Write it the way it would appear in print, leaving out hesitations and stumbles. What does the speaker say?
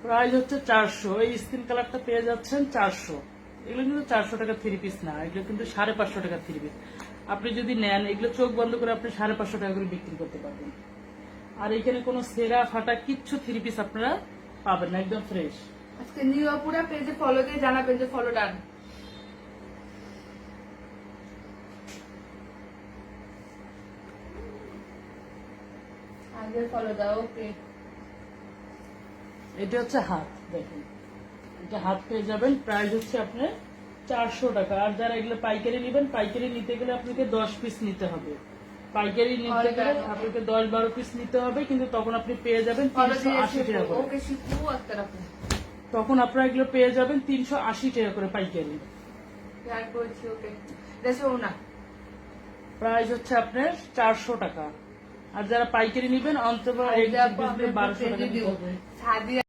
Price হচ্ছে 400। এই skin কালারটা পেয়ে যাচ্ছেন 400। এগুলো কিন্তু 400 টাকা 3 পিস না, এগুলো কিন্তু 550 টাকা 3 পিস। আপনি যদি নেন এগুলো চোখ বন্ধ করে আপনি 550 টাকা করে বিক্রি করতে পারবেন। আর এখানে কোনো সেরা ফাটা কিচ্ছু 3 পিস আপনারা পাবেন না, একদম ফ্রেশ। আজকে নিউ আপুরা পেজে ফলো দিয়ে জানাবেন যে ফলো ডান। আগে ফলো দাও। ওকে, এটা হচ্ছে হাত, দেখেন এটা হাত পেয়ে যাবেন। প্রাইস হচ্ছে আপনার 400 টাকা। আর যারা এগুলো পাইকারি নেবেন, পাইকারি নিতে গেলে আপনাকে 10 পিস নিতে হবে। পাইকারি নিতে গেলে আপনাকে 10-12 পিস নিতে হবে, কিন্তু তখন আপনি পেয়ে যাবেন 380 টাকা করে। ওকে শিখু আজকে রাখুন। তখন আপনারা এগুলো পেয়ে যাবেন 380 টাকা করে পাইকারি। শেয়ার করেছি। ওকে, দেখো না, প্রাইস হচ্ছে আপনার 400 টাকা। আর যারা পাইকারি নেবেন অন্তত 1200 টাকা দিতে হবে। সাদিয়া